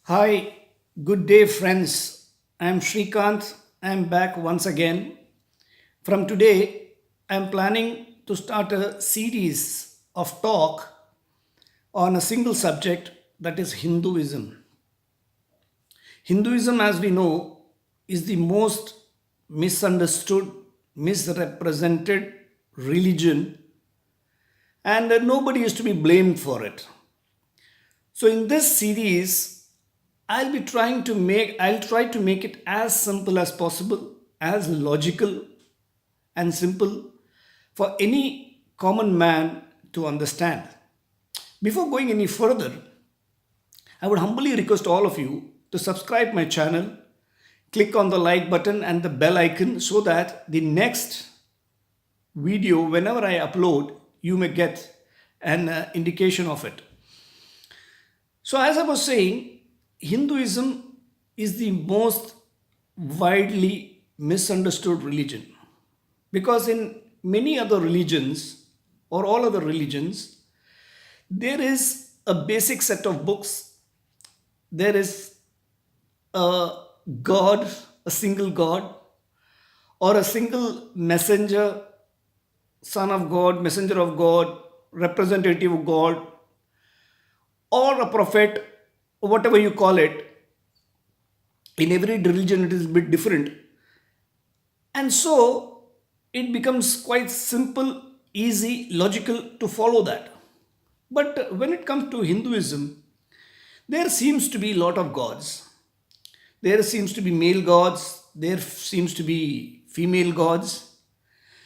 Hi, good day, friends. I'm Shreyas. I'm back once again. From today, I'm planning to start a series of talk on a single subject, that is Hinduism. Hinduism, as we know, is the most misunderstood, misrepresented religion, and nobody is to be blamed for it. So in this series, I'll try to make it as simple as possible, as logical and simple for any common man to understand. Before going any further, I would humbly request all of you to subscribe my channel, click on the like button and the bell icon so that the next video, whenever I upload, you may get an indication of it. So, as I was saying, Hinduism is the most widely misunderstood religion because in many other religions or all other religions, there is a basic set of books, there is a God, a single God, or a single messenger, son of God, messenger of God, representative of God, or a prophet, whatever you call it. In every religion it is a bit different, and so it becomes quite simple, easy, logical to follow that. But when it comes to Hinduism, there seems to be a lot of gods. There seems to be male gods, there seems to be female gods,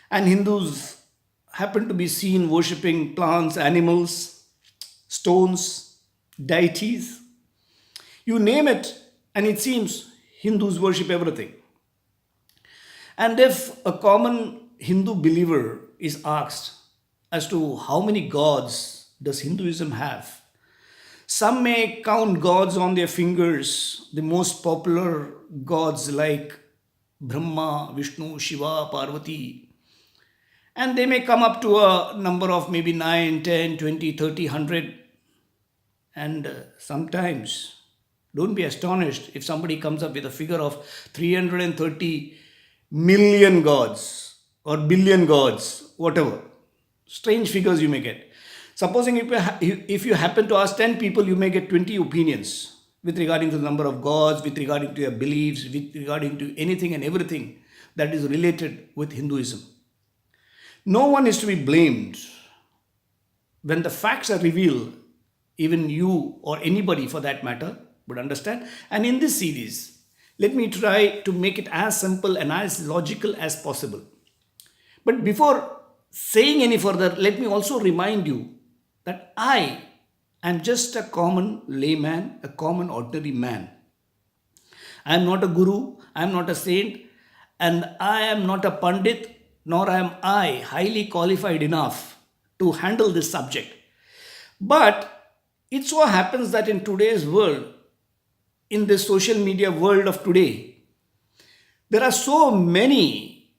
and Hindus happen to be seen worshipping plants, animals, stones, deities, you name it, and it seems Hindus worship everything. And if a common Hindu believer is asked as to how many gods does Hinduism have, some may count gods on their fingers, the most popular gods like Brahma, Vishnu, Shiva, Parvati, and they may come up to a number of maybe 9, 10, 20, 30, 100. And sometimes, don't be astonished if somebody comes up with a figure of 330 million gods or billion gods, whatever. Strange figures you may get. Supposing if you happen to ask 10 people, you may get 20 opinions with regarding to the number of gods, with regarding to their beliefs, with regarding to anything and everything that is related with Hinduism. No one is to be blamed when the facts are revealed. Even you or anybody for that matter would understand. And in this series, let me try to make it as simple and as logical as possible. But before saying any further, let me also remind you that I am just a common layman, a common ordinary man. I am not a guru, I am not a saint, and I am not a pandit, nor am I highly qualified enough to handle this subject. But it so happens that in today's world, in this social media world of today, there are so many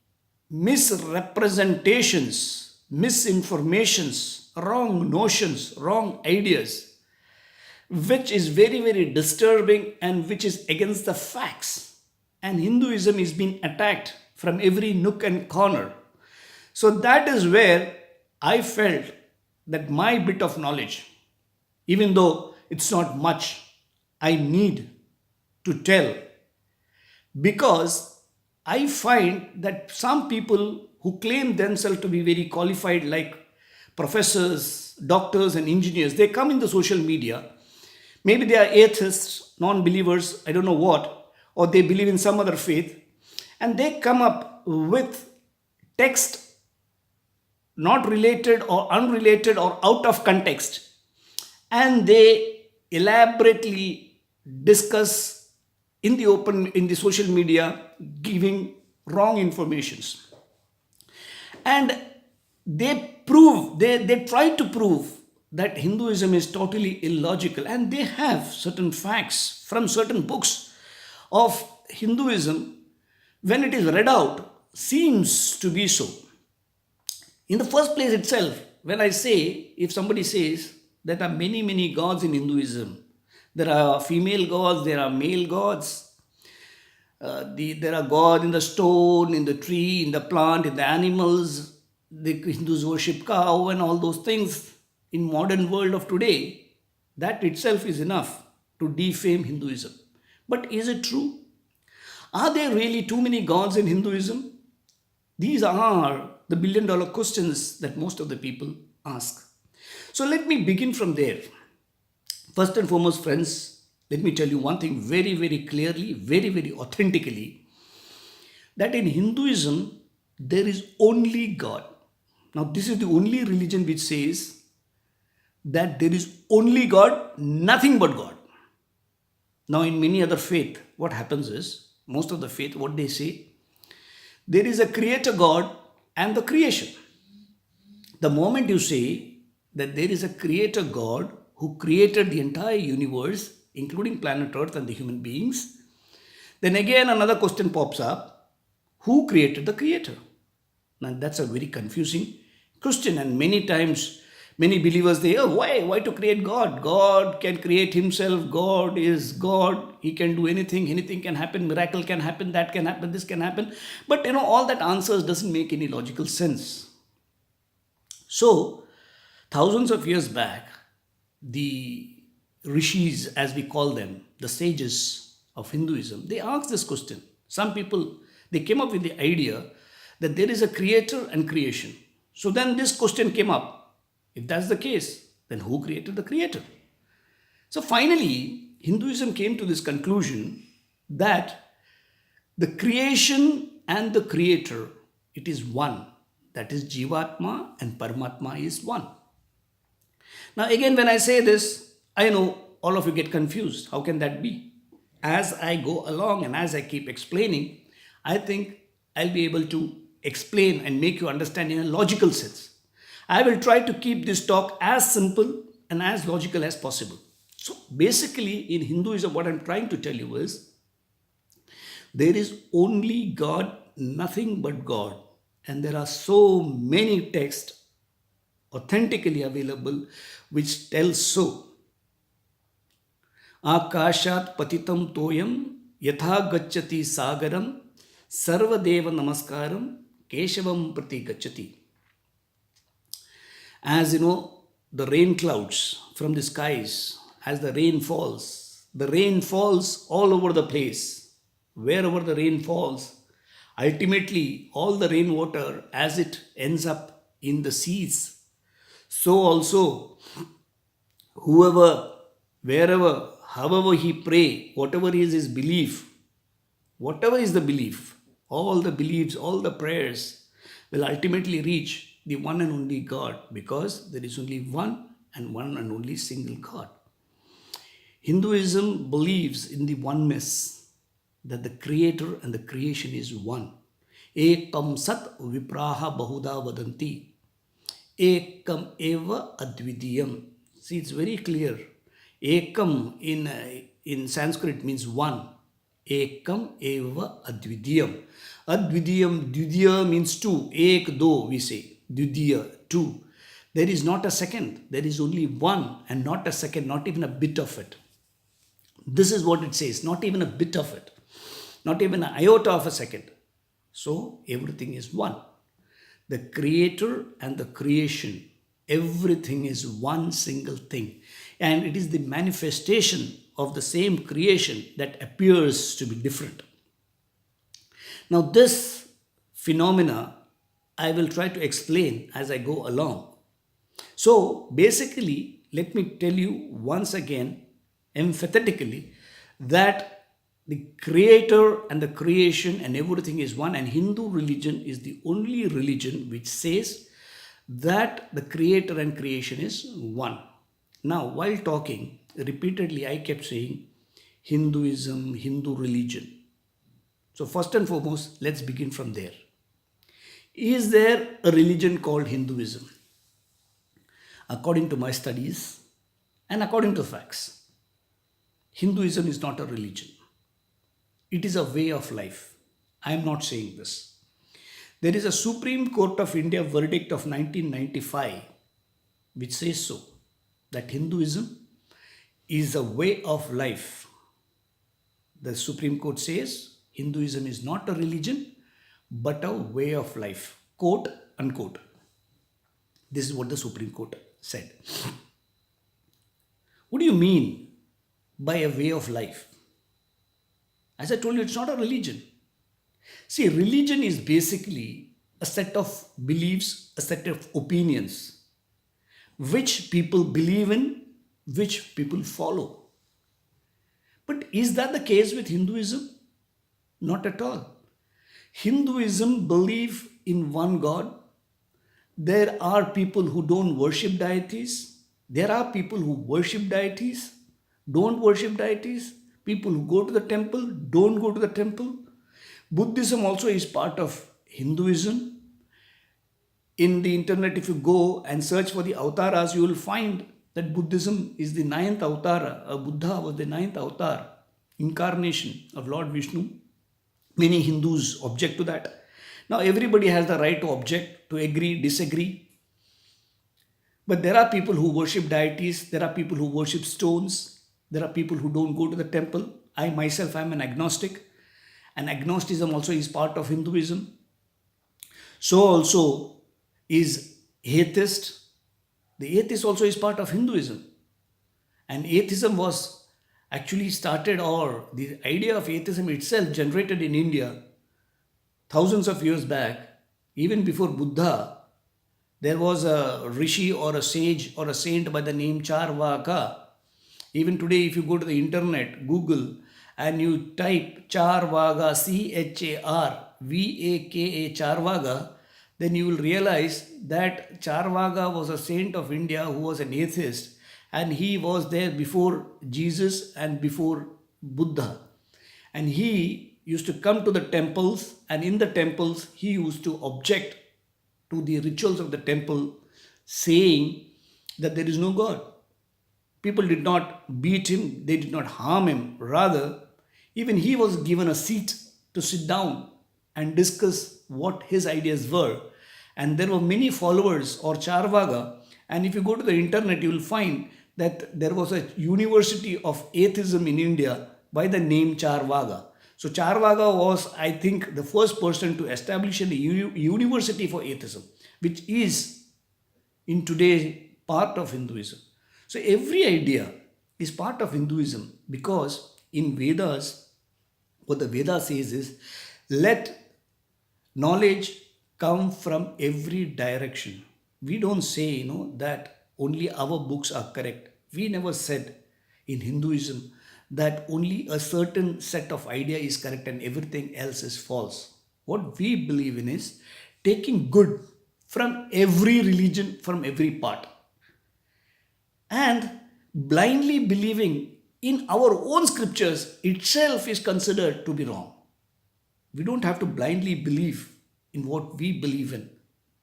misrepresentations, misinformations, wrong notions, wrong ideas, which is very, very disturbing and which is against the facts. And Hinduism is being attacked from every nook and corner. So that is where I felt that my bit of knowledge, even though it's not much, I need to tell, because I find that some people who claim themselves to be very qualified, like professors, doctors, and engineers, they come in the social media. Maybe they are atheists, non believers, I don't know what, or they believe in some other faith, and they come up with text not related or unrelated or out of context, and they elaborately discuss in the open, in the social media, giving wrong informations. And they try to prove that Hinduism is totally illogical, and they have certain facts from certain books of Hinduism. When it is read out, seems to be so. In the first place itself, when I say, if somebody says there are many, many gods in Hinduism, There are female gods, there are male gods. There are gods in the stone, in the tree, in the plant, in the animals. The Hindus worship cow and all those things. In modern world of today, that itself is enough to defame Hinduism. But is it true? Are there really too many gods in Hinduism? These are the billion dollar questions that most of the people ask. So let me begin from there. First and foremost, friends, let me tell you one thing very, very clearly, very, very authentically, that in Hinduism, there is only God. Now, this is the only religion which says that there is only God, nothing but God. Now, in many other faith, what happens is, most of the faith, what they say, there is a creator God and the creation. The moment you say that there is a creator God who created the entire universe, including planet Earth and the human beings, then again another question pops up: who created the creator? Now that's a very confusing question, and many times many believers they, oh, why to create God? God can create himself. God is God. He can do anything. Anything can happen. Miracle can happen. That can happen. This can happen. But all that answers doesn't make any logical sense. So thousands of years back, the rishis, as we call them, the sages of Hinduism, they asked this question. Some people, they came up with the idea that there is a creator and creation. So then this question came up. If that's the case, then who created the creator? So finally, Hinduism came to this conclusion that the creation and the creator, it is one. That is Jivatma and Paramatma is one. Now again, when I say this, I know all of you get confused. How can that be? As I go along and as I keep explaining, I think I'll be able to explain and make you understand in a logical sense. I will try to keep this talk as simple and as logical as possible. So basically in Hinduism, what I'm trying to tell you is there is only God, nothing but God. And there are so many texts authentically available which tell so. Akashat patitam toyam yatha gacchati sagaram sarvadeva namaskaram keshavam prati gacchati. As the rain clouds from the skies, as the rain falls all over the place. Wherever the rain falls, ultimately all the rainwater, as it ends up in the seas, so also whoever, wherever, however he pray, whatever is his belief, whatever is the belief, all the beliefs, all the prayers will ultimately reach the one and only God, because there is only one and only single God. Hinduism believes in the oneness, that the creator and the creation is one. Ekam sat vipraha bahuda vadanti. Ekam eva advidiyam. See, it's very clear. Ekam in Sanskrit means one. Ekam eva advidiyam. Advidiyam, dvidya means two. Ek, do, we say. Dvidya, two. There is not a second. There is only one and not a second, not even a bit of it. This is what it says, not even a bit of it. Not even an iota of a second. So everything is one. The creator and the creation, everything is one single thing. And it is the manifestation of the same creation that appears to be different. Now this phenomena, I will try to explain as I go along. So basically, let me tell you once again, emphatically, that the creator and the creation and everything is one, and Hindu religion is the only religion which says that the creator and creation is one. Now, while talking, repeatedly I kept saying Hinduism, Hindu religion. So first and foremost, let's begin from there. Is there a religion called Hinduism? According to my studies and according to facts, Hinduism is not a religion. It is a way of life. I am not saying this. There is a Supreme Court of India verdict of 1995 which says so, that Hinduism is a way of life. The Supreme Court says Hinduism is not a religion but a way of life. Quote unquote. This is what the Supreme Court said. What do you mean by a way of life? As I told you, it's not a religion. See, religion is basically a set of beliefs, a set of opinions, which people believe in, which people follow. But is that the case with Hinduism? Not at all. Hinduism believes in one God. There are people who don't worship deities. There are people who worship deities, don't worship deities. People who go to the temple, don't go to the temple. Buddhism also is part of Hinduism. In the internet, if you go and search for the avatars, you will find that Buddhism is the ninth avatar. Buddha was the ninth avatar, incarnation of Lord Vishnu. Many Hindus object to that. Now, everybody has the right to object, to agree, disagree. But there are people who worship deities, there are people who worship stones, there are people who don't go to the temple. I myself am an agnostic, and agnosticism also is part of Hinduism. So also is atheist. The atheist also is part of Hinduism. And atheism was actually started, or the idea of atheism itself generated in India thousands of years back, even before Buddha. There was a rishi or a sage or a saint by the name Charvaka. Even today, if you go to the internet, Google, and you type Charvaka, Charvaka, Charvaka, then you will realize that Charvaka was a saint of India who was an atheist, and he was there before Jesus and before Buddha. And he used to come to the temples, and in the temples, he used to object to the rituals of the temple, saying that there is no God. People did not beat him, they did not harm him. Rather, even he was given a seat to sit down and discuss what his ideas were. And there were many followers or Charvaka. And if you go to the internet, you will find that there was a university of atheism in India by the name Charvaka. So Charvaka was, I think, the first person to establish a university for atheism, which is in today part of Hinduism. So every idea is part of Hinduism, because in Vedas, what the Veda says is, let knowledge come from every direction. We don't say, that only our books are correct. We never said in Hinduism that only a certain set of idea is correct and everything else is false. What we believe in is taking good from every religion, from every part, and blindly believing in our own scriptures itself is considered to be wrong. We don't have to blindly believe in what we believe in.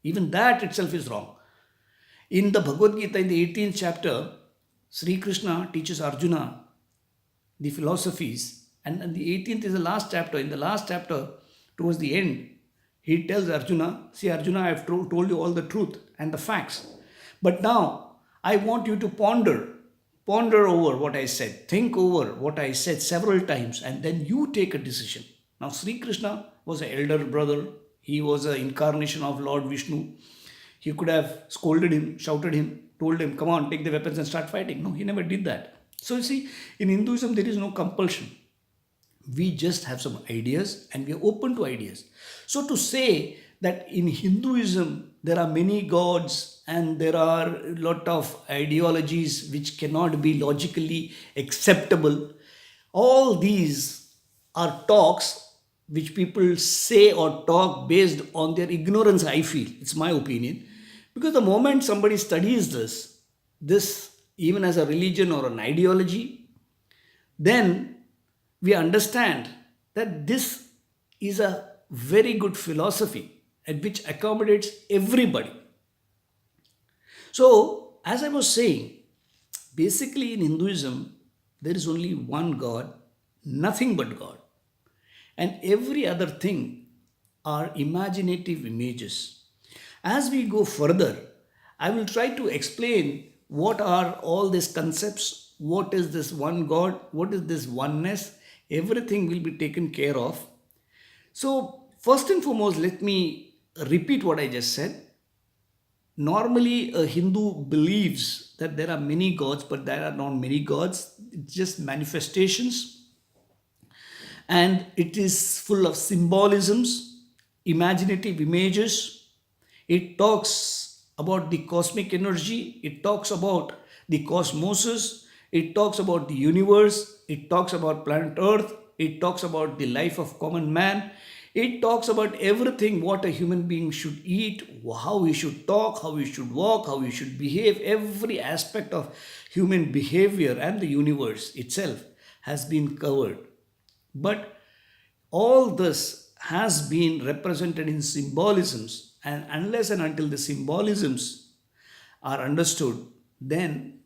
Even that itself is wrong. In the Bhagavad Gita, in the 18th chapter, Sri Krishna teaches Arjuna the philosophies, and the 18th is the last chapter. In the last chapter, towards the end, he tells Arjuna, see Arjuna, I have told you all the truth and the facts. But now, I want you to ponder over what I said. Think over what I said several times, and then you take a decision. Now, Sri Krishna was an elder brother. He was an incarnation of Lord Vishnu. He could have scolded him, shouted him, told him, come on, take the weapons and start fighting. No, he never did that. So you see, in Hinduism, there is no compulsion. We just have some ideas and we are open to ideas. So to say that in Hinduism, there are many gods and there are a lot of ideologies which cannot be logically acceptable, all these are talks which people say or talk based on their ignorance, I feel. It's my opinion. Because the moment somebody studies this even as a religion or an ideology, then we understand that this is a very good philosophy and which accommodates everybody. So, as I was saying, basically in Hinduism, there is only one God, nothing but God. And every other thing are imaginative images. As we go further, I will try to explain what are all these concepts, what is this one God, what is this oneness, everything will be taken care of. So, first and foremost, let me repeat what I just said. Normally, a Hindu believes that there are many gods, but there are not many gods. It's just manifestations, and it is full of symbolisms, imaginative images. It talks about the cosmic energy, it talks about the cosmoses, it talks about the universe, it talks about planet Earth, it talks about the life of common man, it talks about everything what a human being should eat, how he should talk, how he should walk, how he should behave. Every aspect of human behavior and the universe itself has been covered. But all this has been represented in symbolisms, and unless and until the symbolisms are understood, then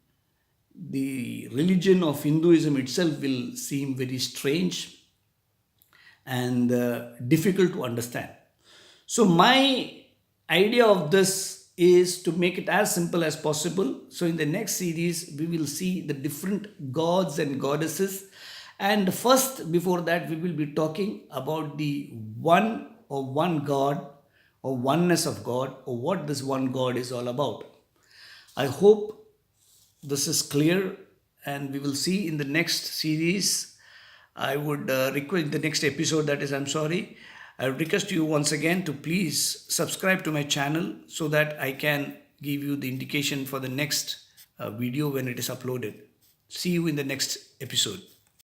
the religion of Hinduism itself will seem very strange and difficult to understand. So, my idea of this is to make it as simple as possible. So, in the next series, we will see the different gods and goddesses. And first, before that, we will be talking about the one or one God or oneness of God, or what this one God is all about. I hope this is clear, and we will see in the next series. I would request the next episode, that is, I'm sorry, I would request you once again to please subscribe to my channel so that I can give you the indication for the next video when it is uploaded. See you in the next episode.